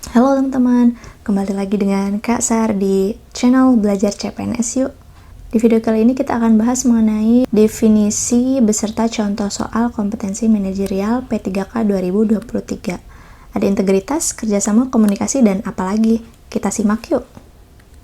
Halo teman-teman, kembali lagi dengan Kak Sar di channel Belajar CPNS Yuk. Di video kali ini kita akan bahas mengenai definisi beserta contoh soal kompetensi manajerial P3K 2023. Ada integritas, kerjasama, komunikasi, dan apalagi. Kita simak yuk.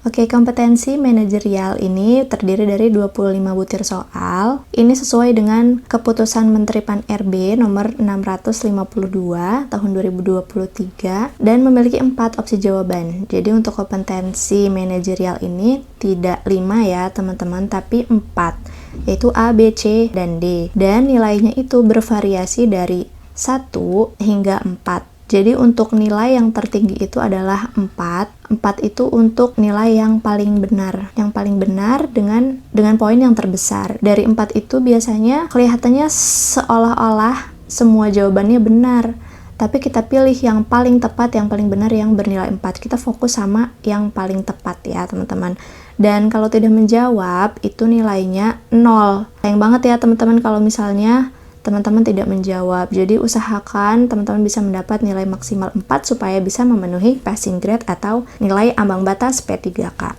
Oke, kompetensi manajerial ini terdiri dari 25 butir soal. Ini sesuai dengan keputusan Menteri Pan-RB nomor 652 tahun 2023 dan memiliki 4 opsi jawaban. Jadi untuk kompetensi manajerial ini tidak 5 ya teman-teman, tapi 4, yaitu A, B, C, dan D. Dan nilainya itu bervariasi dari 1 hingga 4. Jadi untuk nilai yang tertinggi itu adalah 4. 4 itu untuk nilai yang paling benar. Yang paling benar dengan poin yang terbesar. Dari 4 itu biasanya kelihatannya seolah-olah semua jawabannya benar. Tapi kita pilih yang paling tepat, yang paling benar, yang bernilai 4. Kita fokus sama yang paling tepat ya teman-teman. Dan kalau tidak menjawab, itu nilainya 0. Sayang banget ya teman-teman kalau misalnya teman-teman tidak menjawab. Jadi usahakan teman-teman bisa mendapat nilai maksimal 4 supaya bisa memenuhi passing grade atau nilai ambang batas P3K.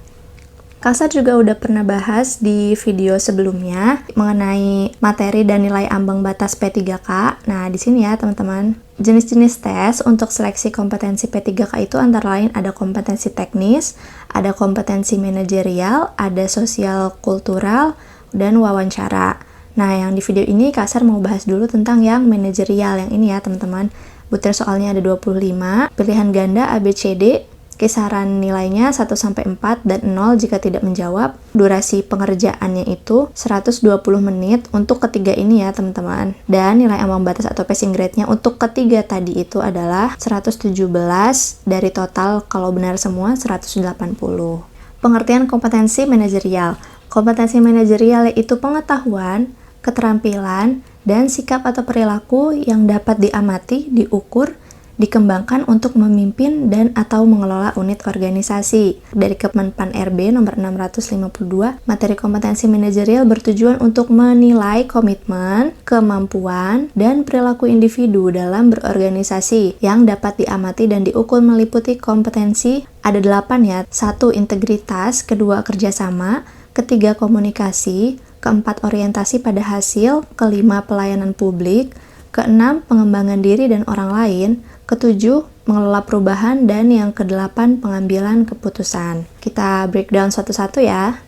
Kasar juga udah pernah bahas di video sebelumnya mengenai materi dan nilai ambang batas P3K. Nah, di sini ya teman-teman. Jenis-jenis tes untuk seleksi kompetensi P3K itu antara lain ada kompetensi teknis, ada kompetensi manajerial, ada sosial kultural, dan wawancara. Nah, yang di video ini Kasar mau bahas dulu tentang yang manajerial yang ini ya, teman-teman. Butir soalnya ada 25, pilihan ganda A, B, C, D, kisaran nilainya 1-4 dan 0 jika tidak menjawab. Durasi pengerjaannya itu 120 menit untuk ketiga ini ya, teman-teman. Dan nilai ambang batas atau passing grade-nya untuk ketiga tadi itu adalah 117 dari total kalau benar semua 180. Pengertian kompetensi manajerial. Kompetensi manajerial yaitu pengetahuan, keterampilan, dan sikap atau perilaku yang dapat diamati, diukur, dikembangkan untuk memimpin dan atau mengelola unit organisasi. Dari Kemen Pan-RB nomor 652, materi kompetensi manajerial bertujuan untuk menilai komitmen, kemampuan, dan perilaku individu dalam berorganisasi yang dapat diamati dan diukur meliputi kompetensi ada 8 ya. 1. Integritas, kedua kerjasama, ketiga komunikasi, keempat orientasi pada hasil, kelima pelayanan publik, keenam pengembangan diri dan orang lain, ketujuh mengelola perubahan, dan yang kedelapan pengambilan keputusan. Kita breakdown satu-satu ya.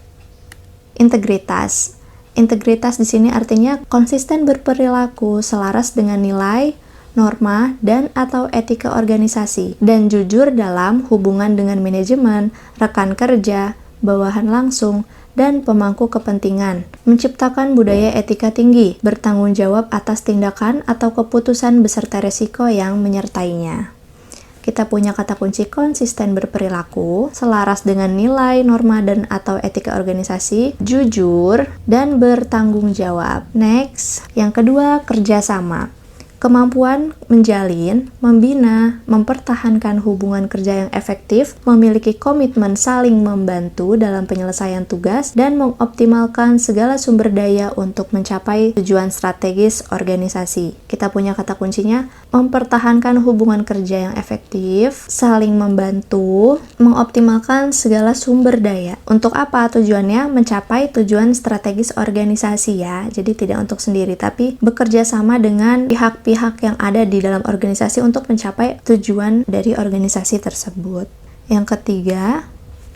Integritas. Integritas di sini artinya konsisten berperilaku selaras dengan nilai, norma, dan atau etika organisasi, dan jujur dalam hubungan dengan manajemen, rekan kerja, bawahan langsung, dan pemangku kepentingan, menciptakan budaya etika tinggi, bertanggung jawab atas tindakan atau keputusan beserta resiko yang menyertainya. Kita punya kata kunci konsisten berperilaku, selaras dengan nilai, norma, dan atau etika organisasi, jujur, dan bertanggung jawab. Next, yang kedua, kerjasama. Kemampuan menjalin, membina, mempertahankan hubungan kerja yang efektif, memiliki komitmen saling membantu dalam penyelesaian tugas, dan mengoptimalkan segala sumber daya untuk mencapai tujuan strategis organisasi. Kita punya kata kuncinya, mempertahankan hubungan kerja yang efektif, saling membantu, mengoptimalkan segala sumber daya. Untuk apa tujuannya? Mencapai tujuan strategis organisasi ya. Jadi tidak untuk sendiri, tapi bekerja sama dengan pihak yang ada di dalam organisasi untuk mencapai tujuan dari organisasi tersebut. Yang ketiga,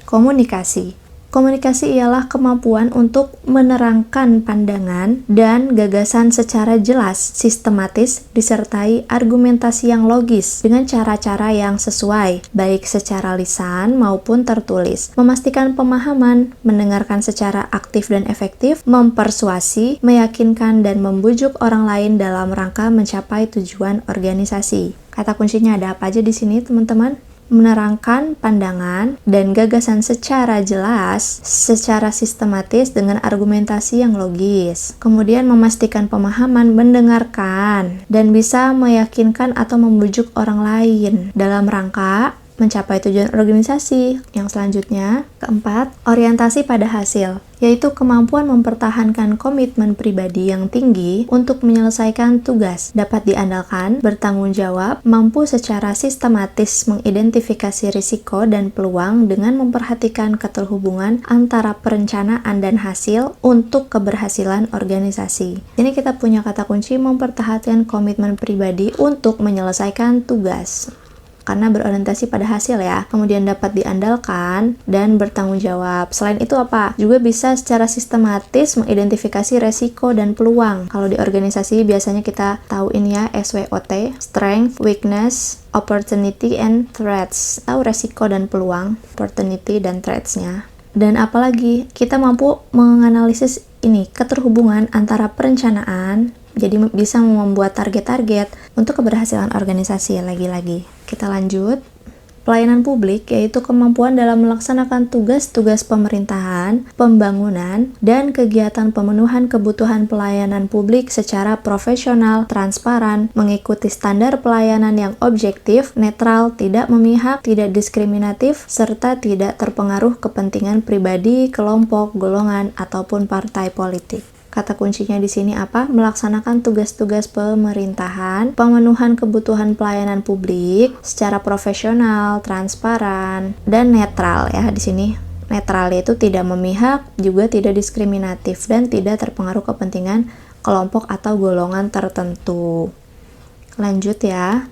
komunikasi. Komunikasi ialah kemampuan untuk menerangkan pandangan dan gagasan secara jelas, sistematis, disertai argumentasi yang logis dengan cara-cara yang sesuai, baik secara lisan maupun tertulis. Memastikan pemahaman, mendengarkan secara aktif dan efektif, mempersuasi, meyakinkan, dan membujuk orang lain dalam rangka mencapai tujuan organisasi. Kata kuncinya ada apa aja di sini, teman-teman? Menerangkan pandangan dan gagasan secara jelas, secara sistematis dengan argumentasi yang logis. Kemudian memastikan pemahaman, mendengarkan, dan bisa meyakinkan atau membujuk orang lain dalam rangka mencapai tujuan organisasi. Yang selanjutnya, keempat, orientasi pada hasil, yaitu kemampuan mempertahankan komitmen pribadi yang tinggi untuk menyelesaikan tugas, dapat diandalkan, bertanggung jawab, mampu secara sistematis mengidentifikasi risiko dan peluang dengan memperhatikan keterhubungan antara perencanaan dan hasil untuk keberhasilan organisasi. Ini kita punya kata kunci mempertahankan komitmen pribadi untuk menyelesaikan tugas. Karena berorientasi pada hasil ya, kemudian dapat diandalkan dan bertanggung jawab. Selain itu apa? Juga bisa secara sistematis mengidentifikasi resiko dan peluang. Kalau di organisasi biasanya kita tahu ini ya, SWOT, Strength, Weakness, Opportunity, and Threats. Tahu resiko dan peluang, opportunity dan threats-nya. Dan apalagi, kita mampu menganalisis ini, keterhubungan antara perencanaan, jadi bisa membuat target-target untuk keberhasilan organisasi lagi-lagi. Kita lanjut. Pelayanan publik yaitu kemampuan dalam melaksanakan tugas-tugas pemerintahan, pembangunan, dan kegiatan pemenuhan kebutuhan pelayanan publik secara profesional, transparan, mengikuti standar pelayanan yang objektif, netral, tidak memihak, tidak diskriminatif, serta tidak terpengaruh kepentingan pribadi, kelompok, golongan, ataupun partai politik. Kata kuncinya di sini apa? Melaksanakan tugas-tugas pemerintahan, pemenuhan kebutuhan pelayanan publik secara profesional, transparan, dan netral ya di sini. Netral itu tidak memihak, juga tidak diskriminatif dan tidak terpengaruh kepentingan kelompok atau golongan tertentu. Lanjut ya.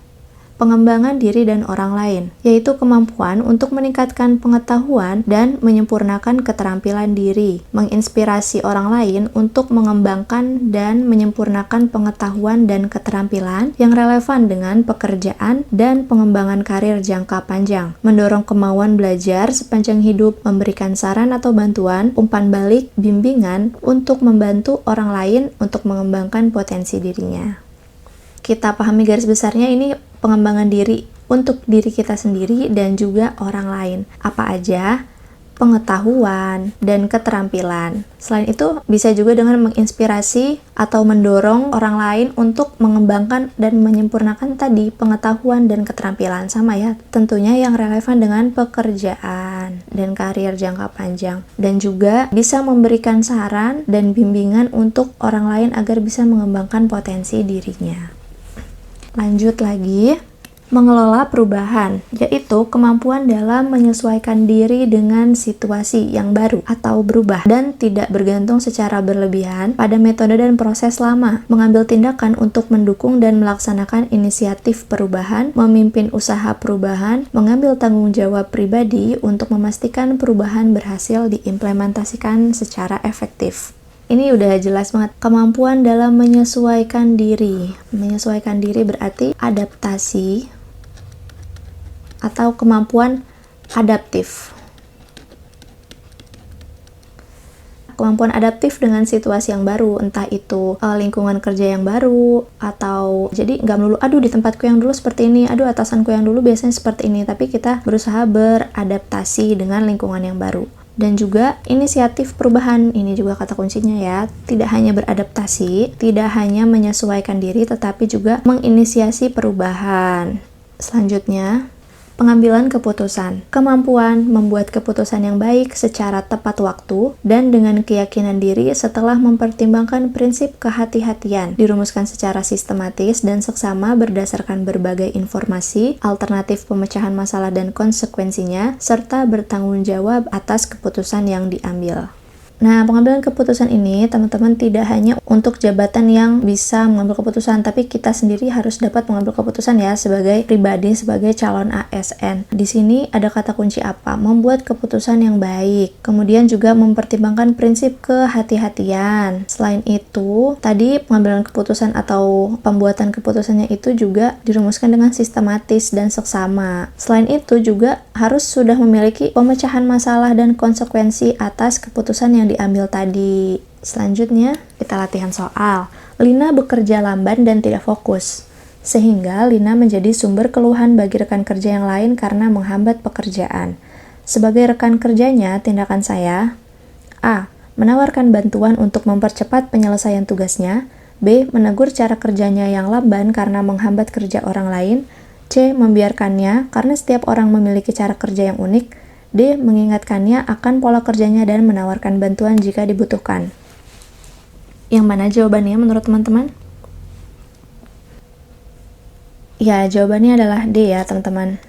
Pengembangan diri dan orang lain, yaitu kemampuan untuk meningkatkan pengetahuan dan menyempurnakan keterampilan diri, menginspirasi orang lain untuk mengembangkan dan menyempurnakan pengetahuan dan keterampilan yang relevan dengan pekerjaan dan pengembangan karir jangka panjang, mendorong kemauan belajar sepanjang hidup, memberikan saran atau bantuan, umpan balik, bimbingan untuk membantu orang lain untuk mengembangkan potensi dirinya. Kita pahami garis besarnya ini pengembangan diri untuk diri kita sendiri dan juga orang lain. Apa aja? Pengetahuan dan keterampilan. Selain itu, bisa juga dengan menginspirasi atau mendorong orang lain untuk mengembangkan dan menyempurnakan tadi pengetahuan dan keterampilan. Sama ya, tentunya yang relevan dengan pekerjaan dan karir jangka panjang. Dan juga bisa memberikan saran dan bimbingan untuk orang lain agar bisa mengembangkan potensi dirinya. Lanjut lagi, mengelola perubahan, yaitu kemampuan dalam menyesuaikan diri dengan situasi yang baru atau berubah dan tidak bergantung secara berlebihan pada metode dan proses lama, mengambil tindakan untuk mendukung dan melaksanakan inisiatif perubahan, memimpin usaha perubahan, mengambil tanggung jawab pribadi untuk memastikan perubahan berhasil diimplementasikan secara efektif. Ini udah jelas banget, kemampuan dalam menyesuaikan diri. Menyesuaikan diri berarti adaptasi atau kemampuan adaptif. Kemampuan adaptif dengan situasi yang baru, entah itu lingkungan kerja yang baru, atau jadi nggak melulu, aduh di tempatku yang dulu seperti ini, aduh atasanku yang dulu biasanya seperti ini, tapi kita berusaha beradaptasi dengan lingkungan yang baru. Dan juga inisiatif perubahan, ini juga kata kuncinya ya, tidak hanya beradaptasi, tidak hanya menyesuaikan diri, tetapi juga menginisiasi perubahan. Selanjutnya, pengambilan keputusan, kemampuan membuat keputusan yang baik secara tepat waktu dan dengan keyakinan diri setelah mempertimbangkan prinsip kehati-hatian, dirumuskan secara sistematis dan seksama berdasarkan berbagai informasi, alternatif pemecahan masalah dan konsekuensinya, serta bertanggung jawab atas keputusan yang diambil. Nah, pengambilan keputusan ini, teman-teman, tidak hanya untuk jabatan yang bisa mengambil keputusan, tapi kita sendiri harus dapat mengambil keputusan ya, sebagai pribadi, sebagai calon ASN. Di sini ada kata kunci apa? Membuat keputusan yang baik. Kemudian juga mempertimbangkan prinsip kehati-hatian. Selain itu, tadi pengambilan keputusan atau pembuatan keputusannya itu juga dirumuskan dengan sistematis dan seksama. Selain itu juga harus sudah memiliki pemecahan masalah dan konsekuensi atas keputusan yang diambil tadi. Selanjutnya, kita latihan soal. Lina bekerja lamban dan tidak fokus, sehingga Lina menjadi sumber keluhan bagi rekan kerja yang lain karena menghambat pekerjaan. Sebagai rekan kerjanya, tindakan saya: A. Menawarkan bantuan untuk mempercepat penyelesaian tugasnya. B. Menegur cara kerjanya yang lamban karena menghambat kerja orang lain. C. Membiarkannya karena setiap orang memiliki cara kerja yang unik. D. Mengingatkannya akan pola kerjanya dan menawarkan bantuan jika dibutuhkan. Yang mana jawabannya menurut teman-teman? Ya, jawabannya adalah D ya, teman-teman.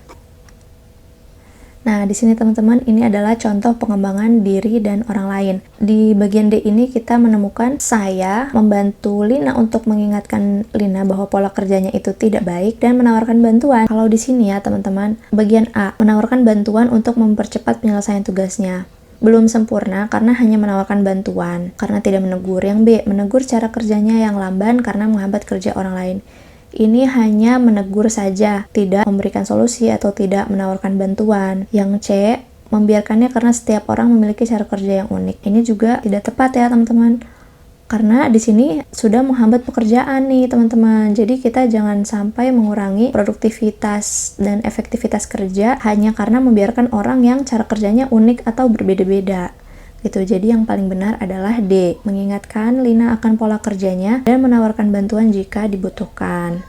Nah, di sini teman-teman, ini adalah contoh pengembangan diri dan orang lain. Di bagian D ini kita menemukan saya membantu Lina untuk mengingatkan Lina bahwa pola kerjanya itu tidak baik dan menawarkan bantuan. Kalau di sini ya, teman-teman, bagian A, menawarkan bantuan untuk mempercepat penyelesaian tugasnya. Belum sempurna karena hanya menawarkan bantuan, karena tidak menegur. Yang B, menegur cara kerjanya yang lamban karena menghambat kerja orang lain. Ini hanya menegur saja, tidak memberikan solusi atau tidak menawarkan bantuan. Yang C, membiarkannya karena setiap orang memiliki cara kerja yang unik. Ini juga tidak tepat ya, teman-teman. Karena di sini sudah menghambat pekerjaan nih, teman-teman. Jadi kita jangan sampai mengurangi produktivitas dan efektivitas kerja hanya karena membiarkan orang yang cara kerjanya unik atau berbeda-beda. Gitu. Jadi yang paling benar adalah D, mengingatkan Lina akan pola kerjanya dan menawarkan bantuan jika dibutuhkan.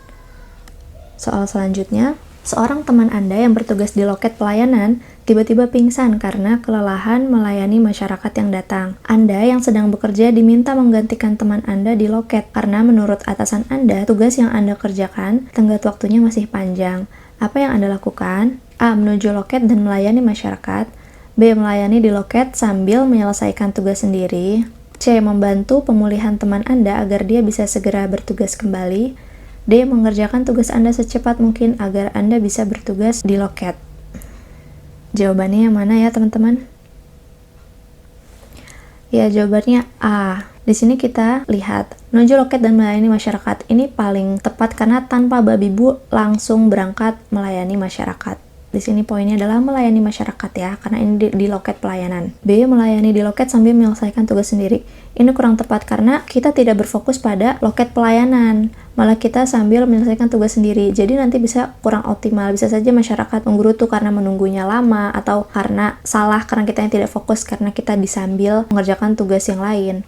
Soal selanjutnya, seorang teman Anda yang bertugas di loket pelayanan tiba-tiba pingsan karena kelelahan melayani masyarakat yang datang. Anda yang sedang bekerja diminta menggantikan teman Anda di loket karena menurut atasan Anda, tugas yang Anda kerjakan tenggat waktunya masih panjang. Apa yang Anda lakukan? A. Menuju loket dan melayani masyarakat. B. Melayani di loket sambil menyelesaikan tugas sendiri. C. Membantu pemulihan teman Anda agar dia bisa segera bertugas kembali. D. Mengerjakan tugas Anda secepat mungkin agar Anda bisa bertugas di loket. Jawabannya yang mana ya, teman-teman? Ya, jawabannya A. Di sini kita lihat, menuju loket dan melayani masyarakat. Ini paling tepat karena tanpa babi bu langsung berangkat melayani masyarakat. Di sini poinnya adalah melayani masyarakat ya, karena ini di loket pelayanan. B. Melayani di loket sambil menyelesaikan tugas sendiri. Ini kurang tepat karena kita tidak berfokus pada loket pelayanan, malah kita sambil menyelesaikan tugas sendiri. Jadi nanti bisa kurang optimal. Bisa saja masyarakat menggerutu karena menunggunya lama, atau karena salah karena kita yang tidak fokus karena kita disambil mengerjakan tugas yang lain.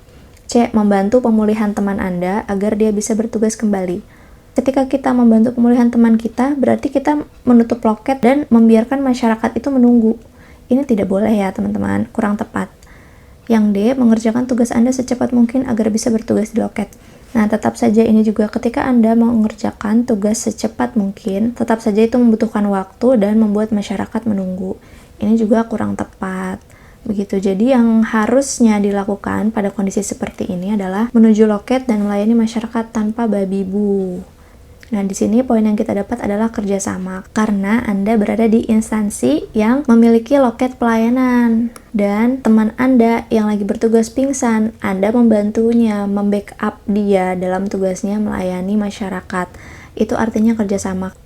C. Membantu pemulihan teman Anda agar dia bisa bertugas kembali. Ketika kita membantu pemulihan teman kita, berarti kita menutup loket dan membiarkan masyarakat itu menunggu. Ini tidak boleh ya, teman-teman. Kurang tepat. Yang D, mengerjakan tugas Anda secepat mungkin agar bisa bertugas di loket. Nah, tetap saja ini juga ketika Anda mengerjakan tugas secepat mungkin, tetap saja itu membutuhkan waktu dan membuat masyarakat menunggu. Ini juga kurang tepat. Begitu, jadi yang harusnya dilakukan pada kondisi seperti ini adalah menuju loket dan melayani masyarakat tanpa babi bu. Nah, di sini poin yang kita dapat adalah kerjasama, karena Anda berada di instansi yang memiliki loket pelayanan, dan teman Anda yang lagi bertugas pingsan, Anda membantunya, membackup dia dalam tugasnya melayani masyarakat. Itu artinya kerjasama.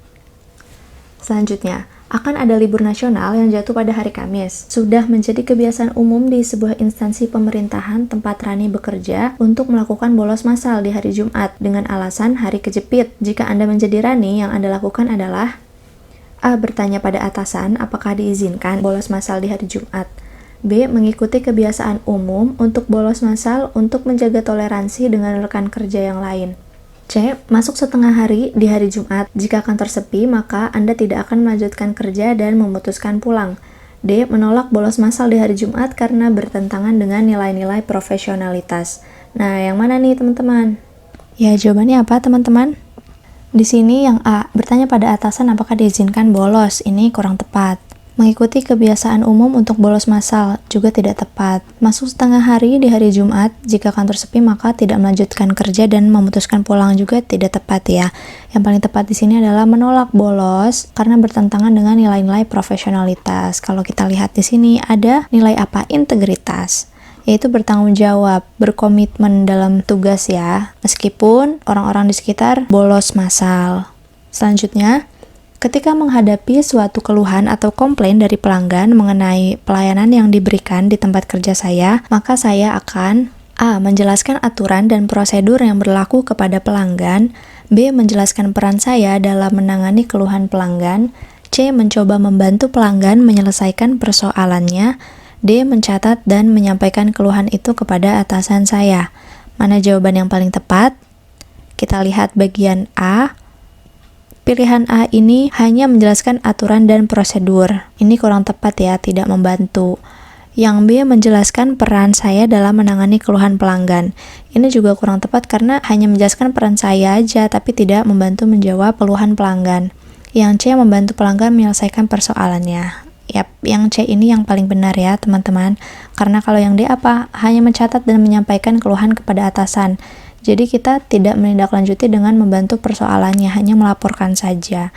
Selanjutnya, akan ada libur nasional yang jatuh pada hari Kamis. Sudah menjadi kebiasaan umum di sebuah instansi pemerintahan tempat Rani bekerja untuk melakukan bolos massal di hari Jumat dengan alasan hari kejepit. Jika Anda menjadi Rani, yang Anda lakukan adalah A. Bertanya pada atasan apakah diizinkan bolos massal di hari Jumat. B. Mengikuti kebiasaan umum untuk bolos massal untuk menjaga toleransi dengan rekan kerja yang lain. C. Masuk setengah hari di hari Jumat. Jika kantor sepi, maka Anda tidak akan melanjutkan kerja dan memutuskan pulang. D. Menolak bolos massal di hari Jumat karena bertentangan dengan nilai-nilai profesionalitas. Nah, yang mana nih, teman-teman? Ya, jawabannya apa, teman-teman? Di sini yang A, bertanya pada atasan apakah diizinkan bolos. Ini kurang tepat. Mengikuti kebiasaan umum untuk bolos massal juga tidak tepat. Masuk setengah hari di hari Jumat, jika kantor sepi maka tidak melanjutkan kerja dan memutuskan pulang juga tidak tepat ya. Yang paling tepat di sini adalah menolak bolos karena bertentangan dengan nilai-nilai profesionalitas. Kalau kita lihat di sini ada nilai apa? Integritas, yaitu bertanggung jawab, berkomitmen dalam tugas ya, meskipun orang-orang di sekitar bolos massal. Selanjutnya, ketika menghadapi suatu keluhan atau komplain dari pelanggan mengenai pelayanan yang diberikan di tempat kerja saya, maka saya akan A. Menjelaskan aturan dan prosedur yang berlaku kepada pelanggan. B. Menjelaskan peran saya dalam menangani keluhan pelanggan. C. Mencoba membantu pelanggan menyelesaikan persoalannya. D. Mencatat dan menyampaikan keluhan itu kepada atasan saya. Mana jawaban yang paling tepat? Kita lihat bagian A. Pilihan A ini hanya menjelaskan aturan dan prosedur. Ini kurang tepat ya, tidak membantu. Yang B menjelaskan peran saya dalam menangani keluhan pelanggan. Ini juga kurang tepat karena hanya menjelaskan peran saya aja, tapi tidak membantu menjawab keluhan pelanggan. Yang C membantu pelanggan menyelesaikan persoalannya. Yap, yang C ini yang paling benar ya teman-teman. Karena kalau yang D apa? Hanya mencatat dan menyampaikan keluhan kepada atasan. Jadi kita tidak menindaklanjuti dengan membantu persoalannya, hanya melaporkan saja.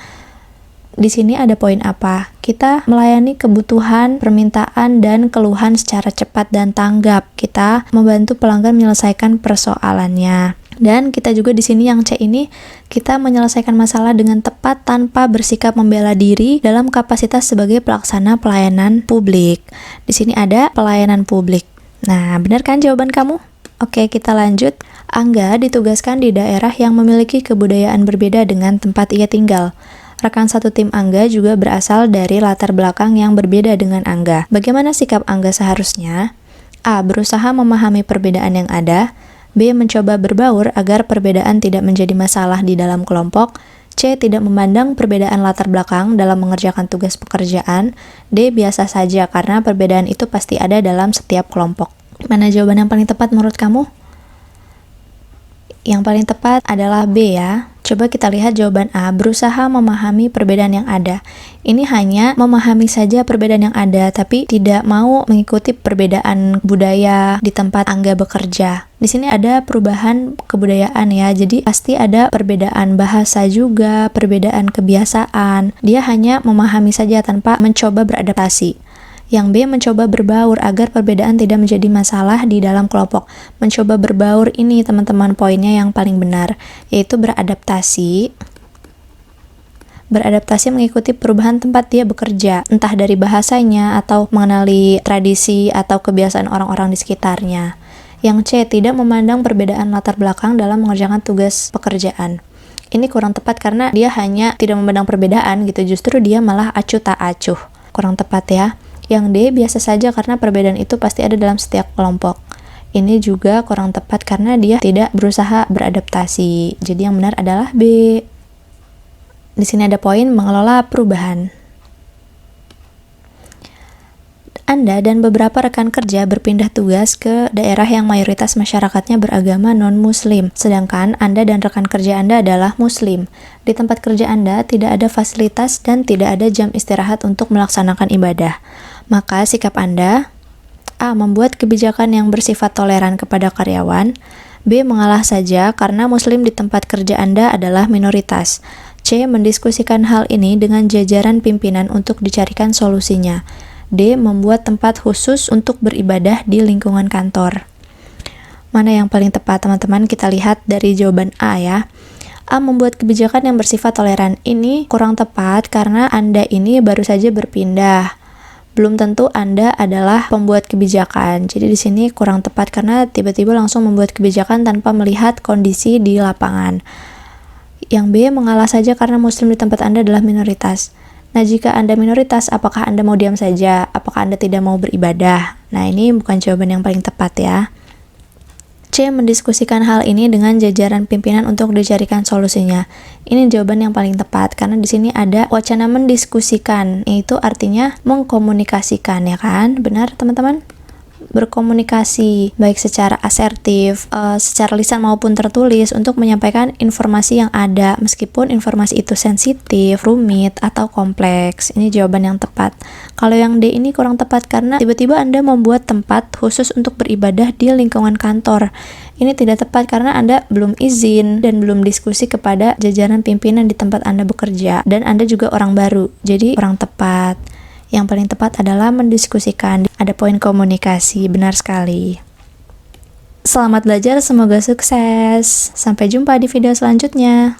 Di sini ada poin apa? Kita melayani kebutuhan, permintaan, dan keluhan secara cepat dan tanggap. Kita membantu pelanggan menyelesaikan persoalannya. Dan kita juga di sini yang C ini, kita menyelesaikan masalah dengan tepat tanpa bersikap membela diri dalam kapasitas sebagai pelaksana pelayanan publik. Di sini ada pelayanan publik. Nah, benar kan jawaban kamu? Oke, kita lanjut. Angga ditugaskan di daerah yang memiliki kebudayaan berbeda dengan tempat ia tinggal. Rekan satu tim Angga juga berasal dari latar belakang yang berbeda dengan Angga. Bagaimana sikap Angga seharusnya? A. Berusaha memahami perbedaan yang ada. B. Mencoba berbaur agar perbedaan tidak menjadi masalah di dalam kelompok. C. Tidak memandang perbedaan latar belakang dalam mengerjakan tugas pekerjaan. D. Biasa saja karena perbedaan itu pasti ada dalam setiap kelompok. Mana jawaban yang paling tepat menurut kamu? Yang paling tepat adalah B ya. Coba kita lihat jawaban A, berusaha memahami perbedaan yang ada. Ini hanya memahami saja perbedaan yang ada, tapi tidak mau mengikuti perbedaan budaya di tempat Angga bekerja. Di sini ada perubahan kebudayaan ya, jadi pasti ada perbedaan bahasa juga, perbedaan kebiasaan. Dia hanya memahami saja tanpa mencoba beradaptasi. Yang B mencoba berbaur agar perbedaan tidak menjadi masalah di dalam kelompok. Mencoba berbaur ini teman-teman poinnya yang paling benar, yaitu beradaptasi. Beradaptasi mengikuti perubahan tempat dia bekerja, entah dari bahasanya atau mengenali tradisi atau kebiasaan orang-orang di sekitarnya. Yang C tidak memandang perbedaan latar belakang dalam mengerjakan tugas pekerjaan. Ini kurang tepat karena dia hanya tidak memandang perbedaan gitu, justru dia malah acuh tak acuh. Kurang tepat ya. Yang D biasa saja karena perbedaan itu pasti ada dalam setiap kelompok. Ini juga kurang tepat karena dia tidak berusaha beradaptasi. Jadi yang benar adalah B. Di sini ada poin mengelola perubahan. Anda dan beberapa rekan kerja berpindah tugas ke daerah yang mayoritas masyarakatnya beragama non-muslim, sedangkan Anda dan rekan kerja Anda adalah muslim. Di tempat kerja Anda tidak ada fasilitas dan tidak ada jam istirahat untuk melaksanakan ibadah. Maka sikap Anda, A. Membuat kebijakan yang bersifat toleran kepada karyawan. B. Mengalah saja karena muslim di tempat kerja Anda adalah minoritas. C. Mendiskusikan hal ini dengan jajaran pimpinan untuk dicarikan solusinya. D. Membuat tempat khusus untuk beribadah di lingkungan kantor. Mana yang paling tepat teman-teman? Kita lihat dari jawaban A ya. A. Membuat kebijakan yang bersifat toleran. Ini kurang tepat karena Anda ini baru saja berpindah. Belum tentu Anda adalah pembuat kebijakan. Jadi di sini kurang tepat karena tiba-tiba langsung membuat kebijakan tanpa melihat kondisi di lapangan. Yang B. Mengalah saja karena muslim di tempat Anda adalah minoritas. Nah, jika Anda minoritas, apakah Anda mau diam saja? Apakah Anda tidak mau beribadah? Nah, ini bukan jawaban yang paling tepat ya. C. Mendiskusikan hal ini dengan jajaran pimpinan untuk dicarikan solusinya. Ini jawaban yang paling tepat, karena di sini ada wacana mendiskusikan, yaitu artinya mengkomunikasikan, ya kan? Benar, teman-teman? Berkomunikasi, baik secara asertif, secara lisan maupun tertulis untuk menyampaikan informasi yang ada, meskipun informasi itu sensitif, rumit, atau kompleks. Ini jawaban yang tepat. Kalau yang D ini kurang tepat karena tiba-tiba Anda membuat tempat khusus untuk beribadah di lingkungan kantor. Ini tidak tepat karena Anda belum izin dan belum diskusi kepada jajaran pimpinan di tempat Anda bekerja, dan Anda juga orang baru, jadi kurang tepat. Yang paling tepat adalah mendiskusikan. Ada poin komunikasi, benar sekali. Selamat belajar, semoga sukses. Sampai jumpa di video selanjutnya.